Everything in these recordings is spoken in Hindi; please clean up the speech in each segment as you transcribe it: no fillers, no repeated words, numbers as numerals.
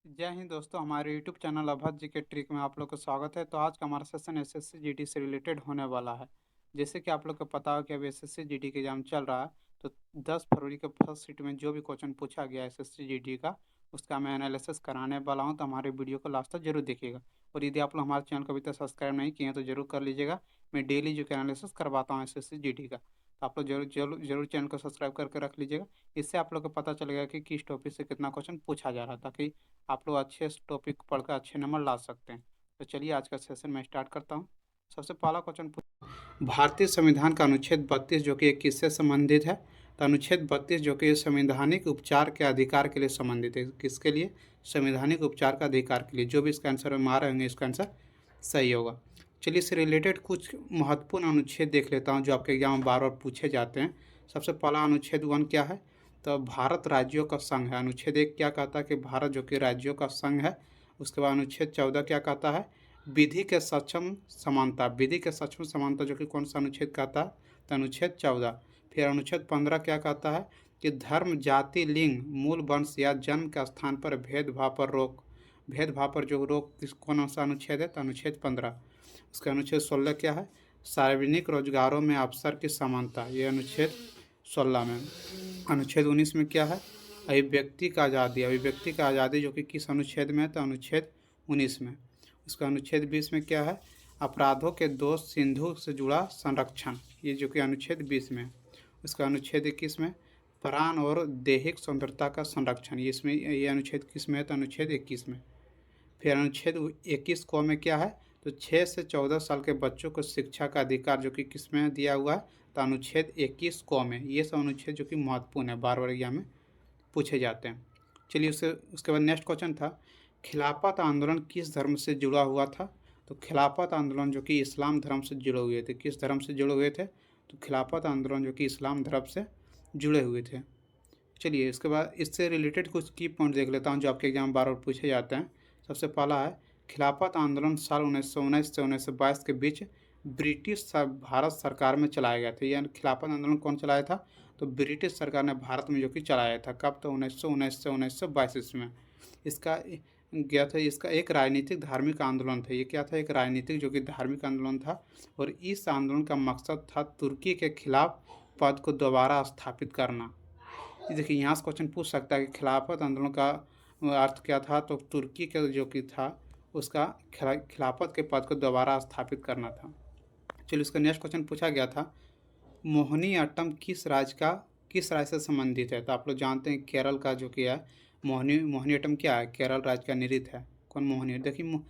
जय हिंद दोस्तों, हमारे यूट्यूब चैनल अभद जी के ट्रिक में आप लोग का स्वागत है। तो आज का हमारा सेशन एसएससी जीडी से रिलेटेड होने वाला है। जैसे कि आप लोग को पता हो कि अभी एसएससी जीडी का एग्जाम चल रहा है। तो 10 फरवरी के फर्स्ट शिफ्ट में जो भी क्वेश्चन पूछा गया एसएससी जीडी का, उसका मैं एनालिसिस कराने वाला हूँ। तो हमारे वीडियो को लास्ट तक जरूर देखिएगा। और यदि आप लोग हमारे चैनल को अभी तक सब्सक्राइब नहीं किए हैं तो जरूर कर लीजिएगा। मैं डेली जो कि एनालिसिस करवाता हूँ एसएससी जीडी का, तो आप लोग जरूर जरूर जरूर चैनल को सब्सक्राइब करके रख लीजिएगा। इससे आप लोग को पता चलेगा कि किस टॉपिक से कितना क्वेश्चन पूछा जा रहा है, ताकि आप लोग अच्छे टॉपिक पढ़कर अच्छे नंबर ला सकते हैं। तो चलिए आज का सेशन मैं स्टार्ट करता हूँ। सबसे पहला क्वेश्चन, भारतीय संविधान का अनुच्छेद 32 जो कि किससे संबंधित है? तो अनुच्छेद 32 जो कि संवैधानिक उपचार के अधिकार के लिए संबंधित है। किसके लिए? संवैधानिक उपचार का अधिकार के लिए। जो भी इसका आंसर में आ रहे होंगे इसका आंसर सही होगा। चलिए इससे रिलेटेड कुछ महत्वपूर्ण अनुच्छेद देख लेता हूँ जो आपके एग्जाम में बार बार पूछे जाते हैं। सबसे पहला अनुच्छेद 1 क्या है? तो भारत राज्यों का संघ है। अनुच्छेद 1 क्या कहता है कि भारत जो कि राज्यों का संघ है। उसके बाद अनुच्छेद 14 क्या कहता है? विधि के सक्षम समानता। विधि के सक्षम समानता जो कि कौन सा अनुच्छेद कहता है? तो अनुच्छेद 14। फिर अनुच्छेद 15 क्या कहता है कि धर्म, जाति, लिंग, मूल वंश या जन्म के स्थान पर भेदभाव पर रोक। भेदभाव पर जो रोक कौन सा अनुच्छेद है? तो अनुच्छेद 15। उसका अनुच्छेद 16 क्या है? सार्वजनिक रोजगारों में अवसर की समानता। ये अनुच्छेद 16 में। अनुच्छेद 19 में क्या है? अभिव्यक्ति का आज़ादी। अभिव्यक्ति का आज़ादी जो कि किस अनुच्छेद में है? तो अनुच्छेद 19 में। उसका अनुच्छेद 20 में क्या है? अपराधों के दोष सिंधु से जुड़ा संरक्षण। ये जो कि अनुच्छेद 20 में। उसका अनुच्छेद 21 में प्राण और दैहिक सुंदरता का संरक्षण। इसमें ये अनुच्छेद किस में है? तो अनुच्छेद 21 में। फिर अनुच्छेद 21 क में क्या है? तो 6 से 14 साल के बच्चों को शिक्षा का अधिकार जो कि किस में दिया हुआ है? तो अनुच्छेद 21 क में। ये सब अनुच्छेद जो कि महत्वपूर्ण है, बार बार एग्जाम में पूछे जाते हैं। चलिए उसके बाद नेक्स्ट क्वेश्चन था, खिलाफत आंदोलन किस धर्म से जुड़ा हुआ था? तो खिलाफत आंदोलन जो कि इस्लाम धर्म से जुड़े हुए थे। किस धर्म से जुड़े हुए थे? तो खिलाफत आंदोलन जो कि इस्लाम धर्म से जुड़े हुए थे। चलिए इसके बाद इससे रिलेटेड कुछ की पॉइंट देख लेता हूँ जो आपके एग्जाम बार बार पूछे जाते हैं। सबसे पहला है, खिलाफत आंदोलन साल 1919 से 1922 के बीच ब्रिटिश भारत सरकार में चलाया गया था। यानी खिलाफत आंदोलन कौन चलाया था? तो ब्रिटिश सरकार ने भारत में जो कि चलाया था। कब? तो 1919 से 1922 ईस्वी में इसका गया था। इसका एक राजनीतिक धार्मिक आंदोलन था। ये क्या था? एक राजनीतिक जो कि धार्मिक आंदोलन था। और इस आंदोलन का मकसद था तुर्की के खिलाफ पद को दोबारा स्थापित करना। देखिए यहाँ से क्वेश्चन पूछ सकता है कि खिलाफत आंदोलन का अर्थ क्या था? तो तुर्की के जो कि था उसका खिलाफत के पद को दोबारा स्थापित करना था। चलिए उसका नेक्स्ट क्वेश्चन पूछा गया था, मोहिनीअट्टम किस राज्य से संबंधित है? तो आप लोग जानते हैं केरल का जो कि है मोहिनीअट्टम क्या है? केरल राज्य का नृत्य है। कौन? मोहिनी। देखिए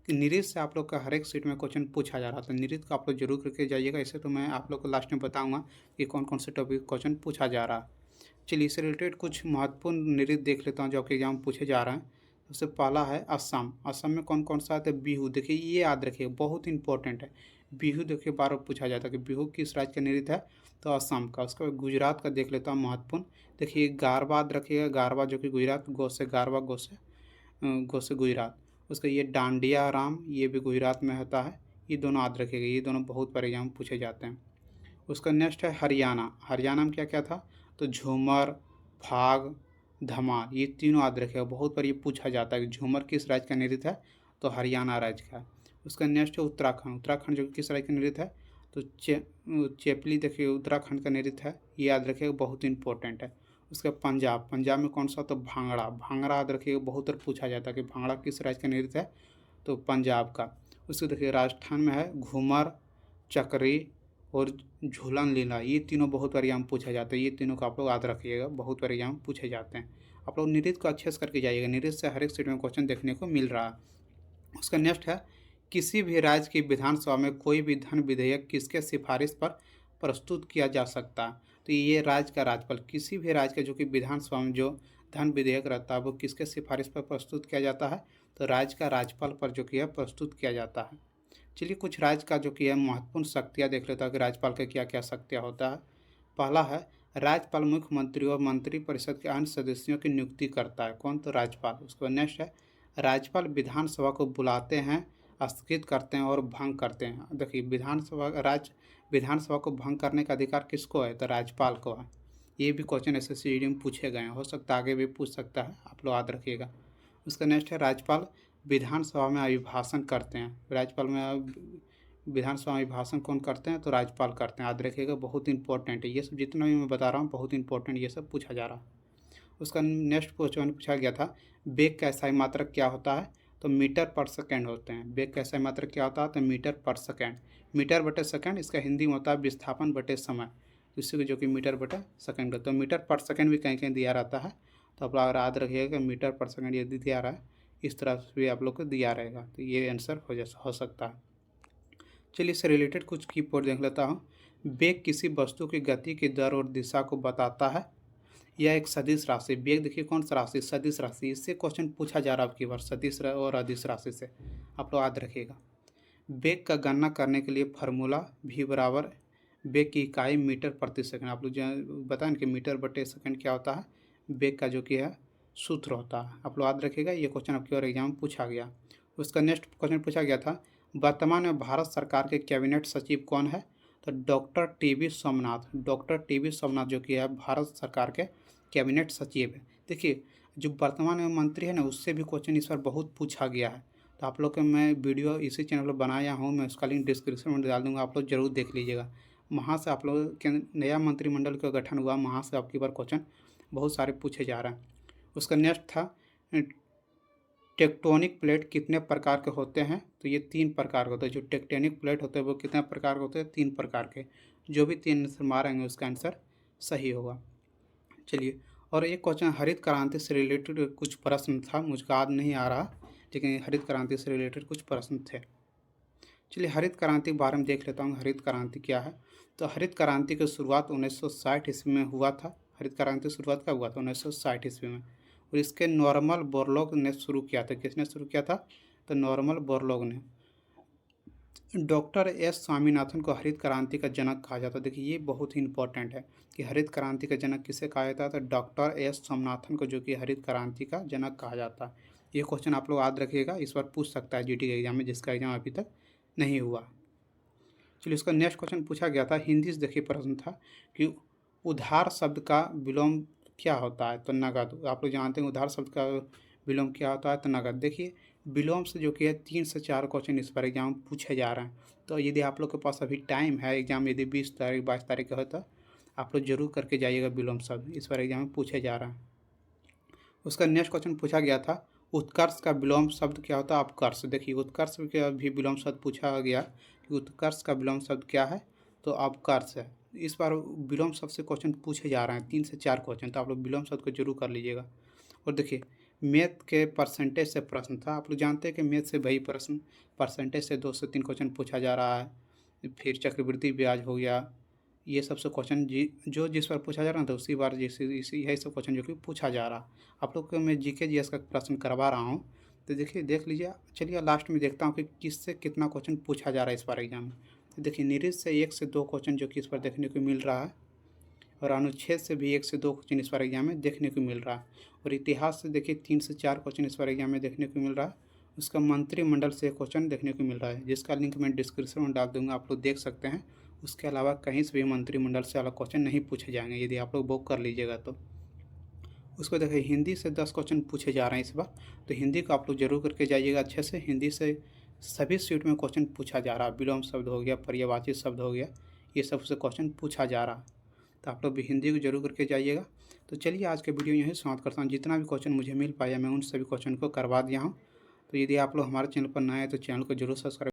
नृत्य से आप लोग का हर एक सीट में क्वेश्चन पूछा जा रहा था। नृत्य को आप लोग जरूर करके जाइएगा। इसे तो मैं आप लोग को लास्ट में बताऊंगा कि कौन कौन से टॉपिक क्वेश्चन पूछा जा रहा है। चलिए इससे रिलेटेड कुछ महत्वपूर्ण नृत्य देख लेता हूँ जो आपके एग्जाम में पूछे जा रहे हैं। सबसे पहला है असम। असम में कौन कौन सा आता है? बिहू। देखिए ये याद रखिए, बहुत इंपॉर्टेंट है। बिहू देखिए बार बार पूछा जाता है कि बिहू किस राज्य का नृत्य है? तो असम का। उसके बाद गुजरात का देख लेता हूँ महत्वपूर्ण। देखिए गारबा याद रखिएगा। गारबा जो कि गुजरात, गो से गारबा, गो से गुजरात। उसका ये डांडिया राम, ये भी गुजरात में होता है। ये दोनों याद रखिएगा, ये दोनों बहुत बार एग्जाम में पूछे जाते हैं। उसका नेक्स्ट है हरियाणा। हरियाणा में क्या क्या था? तो झूमर, फाग, धमाल, ये तीनों याद रखेगा। बहुत बार ये पूछा जाता है कि झूमर किस राज्य का नृत्य है? तो हरियाणा राज्य का है। उसका नेक्स्ट है उत्तराखंड। उत्तराखंड जो किस राज्य का नृत्य है? तो चेपली देखिए उत्तराखंड का नृत्य है। ये याद रखिएगा, बहुत इंपॉर्टेंट है। उसका पंजाब। पंजाब में कौन सा? तो भांगड़ा। भांगड़ा याद रखिएगा, बहुत बार पूछा जाता है कि भांगड़ा किस राज्य का नृत्य है? तो पंजाब का। उसके देखिए राजस्थान में है घूमर, चकरी और झूलन लीला। ये तीनों बहुत बार एग्जाम पूछा जाता है। ये तीनों को आप लोग याद रखिएगा, बहुत बार एग्जाम पूछे जाते हैं। आप लोग नृत्य को अच्छे से करके जाइएगा। नृत्य से हर एक सीट में क्वेश्चन देखने को मिल रहा है। उसका नेक्स्ट है, किसी भी राज्य की विधानसभा में कोई भी धन विधेयक किसके सिफारिश पर प्रस्तुत किया जा सकता है? तो ये राज्य का राज्यपाल, किसी भी राज्य का जो कि विधानसभा में जो धन विधेयक रहता है वो किसके सिफारिश पर प्रस्तुत किया जाता है? तो राज्य का राज्यपाल पर जो कि है प्रस्तुत किया जाता है। चलिए कुछ राज्य का जो कि है महत्वपूर्ण शक्तियाँ देख लेता है कि राज्यपाल का क्या क्या शक्तियाँ होता है। पहला है, राज्यपाल मुख्यमंत्री और मंत्रिपरिषद के अन्य सदस्यों की नियुक्ति करता है। कौन? तो राज्यपाल। उसके बाद नेक्स्ट है, राज्यपाल विधानसभा को बुलाते हैं, स्थगित करते हैं और भंग करते हैं। देखिए विधानसभा को भंग करने का अधिकार किसको है? तो राज्यपाल को है। ये भी क्वेश्चन एसएससी में पूछे गए हैं, हो सकता है आगे भी पूछ सकता है, आप लोग याद रखिएगा। उसका नेक्स्ट है राज्यपाल विधानसभा में अभिभाषण करते हैं। राज्यपाल में विधानसभा में अभिभाषण कौन करते हैं? तो राज्यपाल करते हैं। याद रखिएगा, बहुत इंपॉर्टेंट है ये सब, जितना भी मैं बता रहा हूँ बहुत इंपॉर्टेंट ये सब पूछा जा रहा है। उसका नेक्स्ट क्वेश्चन पूछा गया था, वेग का SI मात्रक क्या होता है? तो मीटर पर सेकेंड होते हैं। वेग का SI मात्रक क्या होता है? तो मीटर पर सेकेंड। मीटर बटे सेकेंड इसका हिंदी में होता है विस्थापन बटे समय, जिससे कि जो कि मीटर बटे सेकेंड होता है। तो मीटर पर सेकेंड भी कहीं कहीं दिया रहता है, तो आप लोग याद रखिएगा कि मीटर पर सेकेंड यदि दिया रहा है इस तरह से भी आप लोग को दिया रहेगा, तो ये आंसर हो सकता है। चलिए इससे रिलेटेड कुछ कीवर्ड देख लेता हूँ। वेग किसी वस्तु की गति की दर और दिशा को बताता है। यह एक सदिश राशि, वेग देखिए कौन सा राशि? सदिश राशि। इससे क्वेश्चन पूछा जा रहा है आपकी बार सदिश और अदिश राशि से, आप लोग याद रखिएगा। वेग का गणना करने के लिए फार्मूला v बराबर वेग की इकाई मीटर प्रति सेकंड। आप लोग जो बताएं कि मीटर बटे सेकंड क्या होता है, वेग का जो कि है सूत्र होता है। आप लोग याद रखिएगा, ये क्वेश्चन आपके और एग्जाम में पूछा गया। उसका नेक्स्ट क्वेश्चन पूछा गया था, वर्तमान में भारत सरकार के कैबिनेट सचिव कौन है? तो doctor TB Somnath. Doctor TB Somnath जो कि है भारत सरकार के कैबिनेट सचिव है। देखिए जो वर्तमान में मंत्री है ना, उससे भी क्वेश्चन इस बार बहुत पूछा गया है। तो आप लोग के मैं वीडियो इसी चैनल पर बनाया हूँ, मैं उसका लिंक डिस्क्रिप्शन में डाल दूँगा, आप लोग जरूर देख लीजिएगा। वहाँ से आप लोग के नया मंत्रिमंडल का गठन हुआ, वहाँ से आपकी बार क्वेश्चन बहुत सारे पूछे जा रहे हैं। उसका नेक्स्ट था, टेक्टोनिक प्लेट कितने प्रकार के होते हैं? तो ये 3 प्रकार के होते हैं। जो टेक्टोनिक प्लेट होते हैं वो कितने प्रकार के होते हैं? 3 प्रकार के। जो भी 3 आंसर मारेंगे उसका आंसर सही होगा। चलिए, और एक क्वेश्चन हरित क्रांति से रिलेटेड कुछ प्रश्न था, मुझको याद नहीं आ रहा, लेकिन हरित क्रांति से रिलेटेड कुछ प्रश्न थे। चलिए हरित क्रांति के बारे में देख लेता हूँ, हरित क्रांति क्या है। तो हरित क्रांति की शुरुआत 1960 ईस्वी में हुआ था। हरित क्रांति की शुरुआत कब हुआ था? 1960 ईस्वी में। और इसके नॉर्मल बोरलॉग ने शुरू किया था। किसने शुरू किया था? तो नॉर्मल बोरलॉग ने। डॉक्टर स्वामीनाथन को हरित क्रांति का जनक कहा जाता है। देखिए ये बहुत ही इंपॉर्टेंट है कि हरित क्रांति का जनक किसे कहा जाता है? तो डॉक्टर स्वामीनाथन को, जो कि हरित क्रांति का जनक कहा जाता है। ये क्वेश्चन आप लोग याद रखिएगा, इस बार पूछ सकता है GT के एग्जाम में, जिसका एग्जाम अभी तक नहीं हुआ। चलिए इसका नेक्स्ट क्वेश्चन पूछा गया था, हिंदी से देखिए प्रश्न था कि उधार शब्द का विलोम क्या होता है? तो नगद। आप लोग जानते हैं उधार शब्द का विलोम क्या होता है? तो नगद। देखिए विलोम से जो कि है 3 से 4 क्वेश्चन इस बार एग्जाम पूछे जा रहे हैं। तो यदि आप लोग के पास अभी टाइम है, एग्जाम यदि 20 तारीख 22 तारीख का हो, तो आप लोग जरूर करके जाइएगा। विलोम शब्द इस बार एग्जाम में पूछे जा रहा है। उसका नेक्स्ट क्वेश्चन पूछा गया था, उत्कर्ष का विलोम शब्द क्या होता है? अपकर्ष। देखिए उत्कर्ष का भी विलोम शब्द पूछा गया कि उत्कर्ष का विलोम शब्द क्या है? तो अपकर्ष है। इस बार विलोम शब्द से क्वेश्चन पूछे जा रहे हैं 3 से 4 क्वेश्चन, तो आप लोग विलोम शब्द को जरूर कर लीजिएगा। और देखिए मैथ के परसेंटेज से प्रश्न था। आप लोग जानते हैं कि मैथ से वही प्रश्न परसेंटेज से 2 से 3 क्वेश्चन पूछा जा रहा है। फिर चक्रवृद्धि ब्याज हो गया, ये सबसे क्वेश्चन जो जिस पर पूछा जा रहा था उसी बार इसी यही सब क्वेश्चन जो कि पूछा जा रहा। आप लोग को मैं GK GS का प्रश्न करवा रहा हूँ, तो देखिए देख लीजिए। चलिए लास्ट में देखता हूँ कि किससे कितना क्वेश्चन पूछा जा रहा है इस बार एग्जाम में। तो देखिए निरीज से 1 से 2 क्वेश्चन जो कि इस पर देखने को मिल रहा है, और अनुच्छेद से भी 1 से 2 क्वेश्चन इस बार एग्जाम में देखने को मिल रहा है, और इतिहास से देखिए 3 से 4 क्वेश्चन इस बार एग्जाम में देखने को मिल रहा है। उसका मंत्रिमंडल से क्वेश्चन देखने को मिल रहा है, जिसका लिंक मैं डिस्क्रिप्शन में डाल दूंगा, आप लोग देख सकते हैं। उसके अलावा कहीं से भी मंत्रिमंडल से अलग क्वेश्चन नहीं पूछे जाएंगे, यदि आप लोग बुक कर लीजिएगा तो। उसको देखिए हिंदी से 10 क्वेश्चन पूछे जा रहे हैं इस बार, तो हिंदी को आप लोग जरूर करके जाइएगा अच्छे से। हिंदी से सभी सीट में क्वेश्चन पूछा जा रहा है, विलोम शब्द हो गया, पर्यायवाची शब्द हो गया, ये सब से क्वेश्चन पूछा जा रहा है, तो आप लोग भी हिंदी को जरूर करके जाइएगा। तो चलिए आज के वीडियो यहीं समाप्त करता हूँ। जितना भी क्वेश्चन मुझे मिल पाया मैं उन सभी क्वेश्चन को करवा दिया हूँ। तो यदि आप लोग हमारे चैनल पर नए हैं तो चैनल को जरूर सब्सक्राइब